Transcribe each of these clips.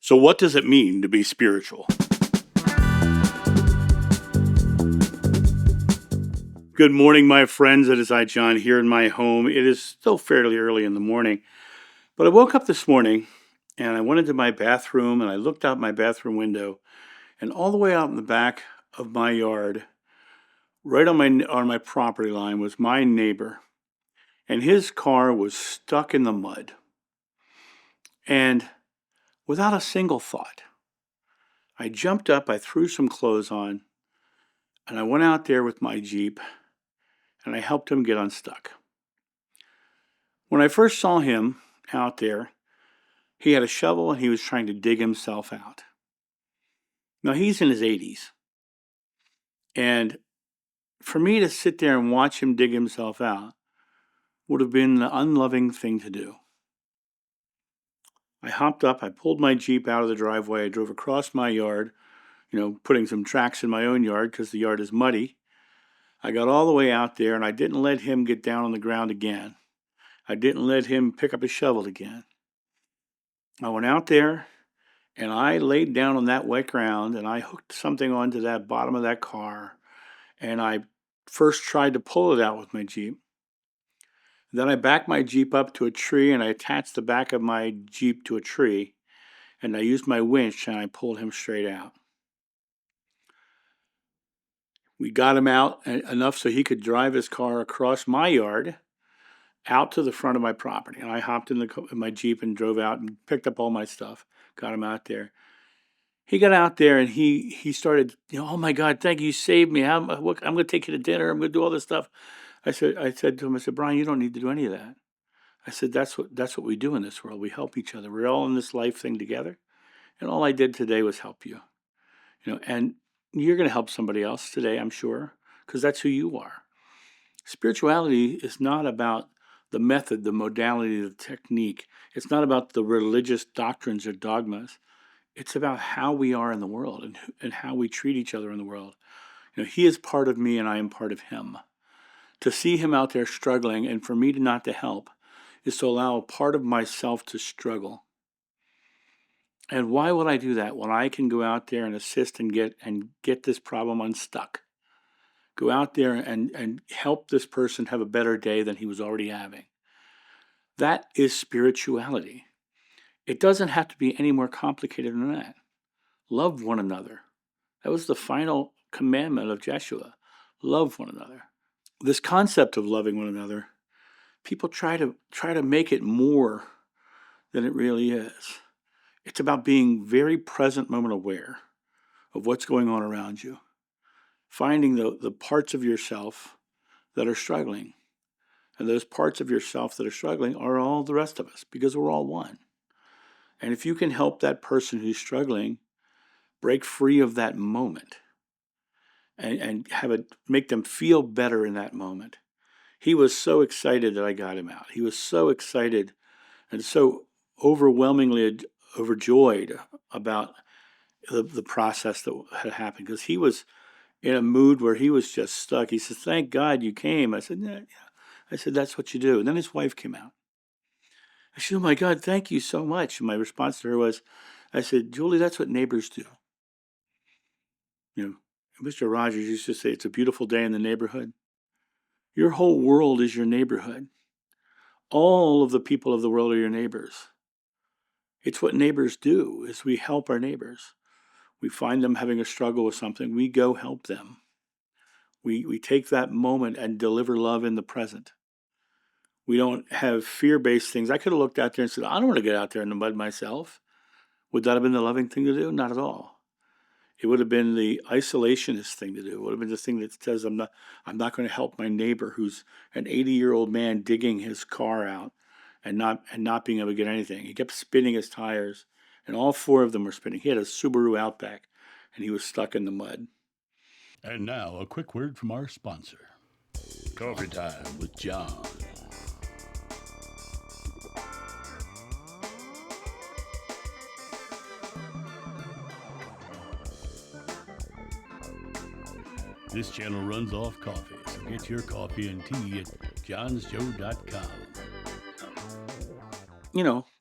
So, what does it mean to be spiritual? Good morning, my friends. It is I, John, here in my home. It is still fairly early in the morning, but I woke up this morning and I went into my bathroom and I looked out my bathroom window, and all the way out in the back of my yard, right on my property line, was my neighbor, and his car was stuck in the mud. And without a single thought, I jumped up, I threw some clothes on, and I went out there with my Jeep and I helped him get unstuck. When I first saw him out there, he had a shovel and he was trying to dig himself out. Now he's in his 80s. And for me to sit there and watch him dig himself out would have been the unloving thing to do. I hopped up, I pulled my Jeep out of the driveway, I drove across my yard, putting some tracks in my own yard because the yard is muddy. I got all the way out there and I didn't let him get down on the ground again. I didn't let him pick up a shovel again. I went out there and I laid down on that wet ground and I hooked something onto that bottom of that car. And I first tried to pull it out with my Jeep. Then I backed my Jeep up to a tree and I attached the back of my Jeep to a tree. And I used my winch and I pulled him straight out. We got him out enough so he could drive his car across my yard out to the front of my property. And I hopped in my Jeep and drove out and picked up all my stuff, got him out there. He got out there and he started, oh my God, thank you, you saved me. I'm going to take you to dinner. I'm going to do all this stuff. I said to him, Brian, you don't need to do any of that. I said, that's what we do in this world. We help each other. We're all in this life thing together. And all I did today was help you. And you're going to help somebody else today, I'm sure, because that's who you are. Spirituality is not about the method, the modality, the technique. It's not about the religious doctrines or dogmas. It's about how we are in the world and how we treat each other in the world. He is part of me and I am part of him. To see him out there struggling and for me not to help is to allow a part of myself to struggle. And why would I do that when I can go out there and assist and get this problem unstuck? Go out there and help this person have a better day than he was already having. That is spirituality. It doesn't have to be any more complicated than that. Love one another. That was the final commandment of Joshua. Love one another. This concept of loving one another, people try to make it more than it really is. It's about being very present, moment aware of what's going on around you. Finding the parts of yourself that are struggling. And those parts of yourself that are struggling are all the rest of us, because we're all one. And if you can help that person who's struggling break free of that moment and make them feel better in that moment. He was so excited that I got him out. He was so excited and so overwhelmingly overjoyed about the process that had happened, because he was in a mood where he was just stuck. He said, "Thank God you came." I said, "Yeah." I said, "That's what you do." And then his wife came out. I said, "Oh my God, thank you so much." And my response to her was, I said, "Julie, that's what neighbors do. Mr. Rogers used to say, it's a beautiful day in the neighborhood. Your whole world is your neighborhood. All of the people of the world are your neighbors. It's what neighbors do, is we help our neighbors. We find them having a struggle with something. We go help them. We take that moment and deliver love in the present. We don't have fear-based things. I could have looked out there and said, I don't want to get out there in the mud myself. Would that have been the loving thing to do? Not at all. It would have been the isolationist thing to do. It would have been the thing that says, I'm not going to help my neighbor who's an 80-year-old man digging his car out and not being able to get anything. He kept spinning his tires, and all four of them were spinning. He had a Subaru Outback, and he was stuck in the mud. And now, a quick word from our sponsor. Coffee Time with John. This channel runs off coffee, so get your coffee and tea at johnsjoe.com.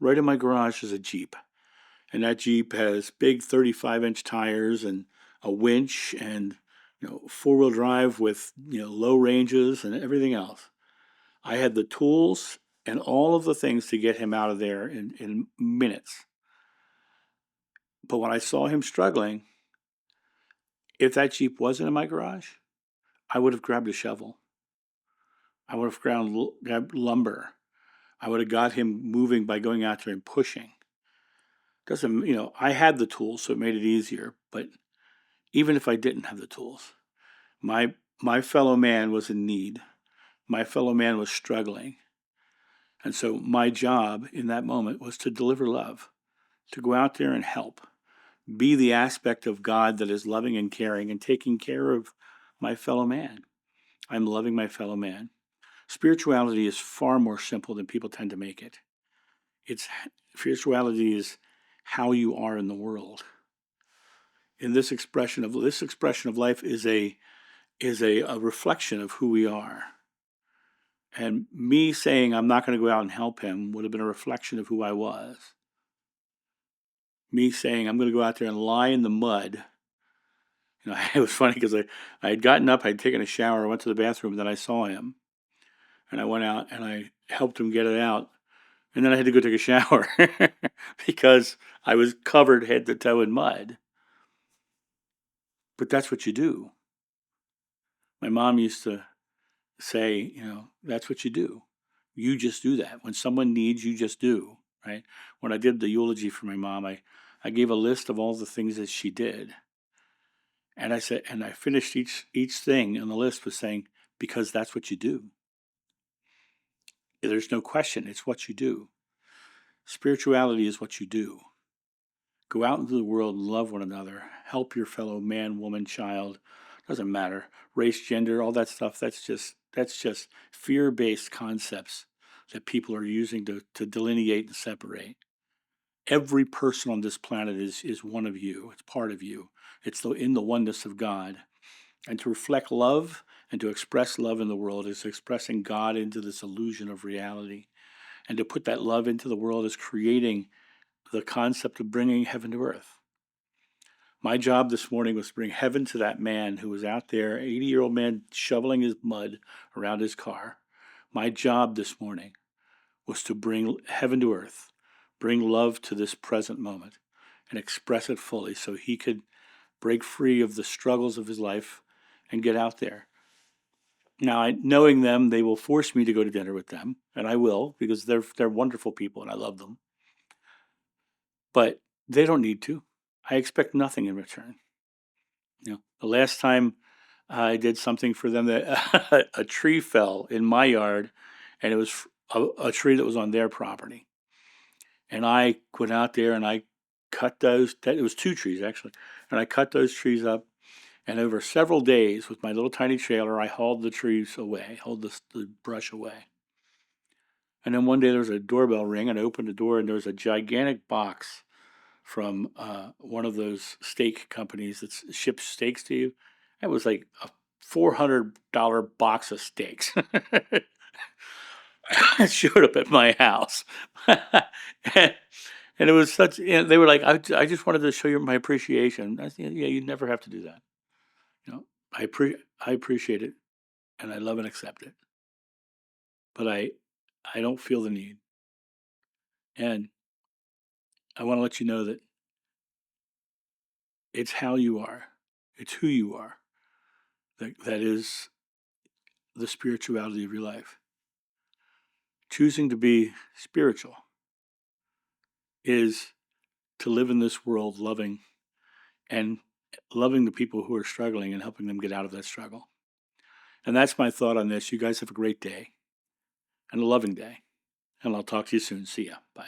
Right in my garage is a Jeep. And that Jeep has big 35-inch tires and a winch and, four-wheel drive with, low ranges and everything else. I had the tools and all of the things to get him out of there in minutes. But when I saw him struggling, if that Jeep wasn't in my garage, I would have grabbed a shovel. I would have grabbed lumber. I would have got him moving by going out there and pushing. Doesn't, I had the tools, so it made it easier. But even if I didn't have the tools, my my fellow man was in need. My fellow man was struggling. And so my job in that moment was to deliver love, to go out there and help, be the aspect of God that is loving and caring and taking care of my fellow man. I'm loving my fellow man. Spirituality is far more simple than people tend to make it. It's spirituality is how you are in the world. In this expression of life is a reflection of who we are. And me saying I'm not going to go out and help him would have been a reflection of who I was. Me saying I'm going to go out there and lie in the mud. It was funny because I had gotten up, I'd taken a shower, I went to the bathroom, and then I saw him. And I went out and I helped him get it out. And then I had to go take a shower because I was covered head to toe in mud. But that's what you do. My mom used to say, that's what you do. You just do that. When someone needs, you just do, right? When I did the eulogy for my mom, I gave a list of all the things that she did. And I said, and I finished each thing on the list with saying, because that's what you do. There's no question. It's what you do. Spirituality is what you do. Go out into the world and love one another. Help your fellow man, woman, child. Doesn't matter. Race, gender, all that stuff. That's just fear-based concepts that people are using to delineate and separate. Every person on this planet is one of you. It's part of you. It's in the oneness of God. And to reflect love and to express love in the world is expressing God into this illusion of reality. And to put that love into the world is creating the concept of bringing heaven to earth. My job this morning was to bring heaven to that man who was out there, 80-year-old man shoveling his mud around his car. My job this morning was to bring heaven to earth, bring love to this present moment, and express it fully so he could break free of the struggles of his life and get out there. Now, knowing them, they will force me to go to dinner with them, and I will, because they're wonderful people and I love them. But they don't need to. I expect nothing in return. The last time I did something for them, that a tree fell in my yard, and it was a tree that was on their property. And I went out there and I cut those. It was two trees actually, and I cut those trees up. And over several days, with my little tiny trailer, I hauled the trees away, hauled the brush away. And then one day there was a doorbell ring, and I opened the door, and there was a gigantic box from one of those steak companies that ships steaks to you. It was like a $400 box of steaks. It showed up at my house. and, it was such, they were like, I just wanted to show you my appreciation. I said, yeah, you never have to do that. I appreciate it, and I love and accept it. But I don't feel the need. And I want to let you know that it's how you are. It's who you are. That is the spirituality of your life. Choosing to be spiritual is to live in this world loving the people who are struggling and helping them get out of that struggle. And that's my thought on this. You guys have a great day and a loving day. And I'll talk to you soon. See ya. Bye.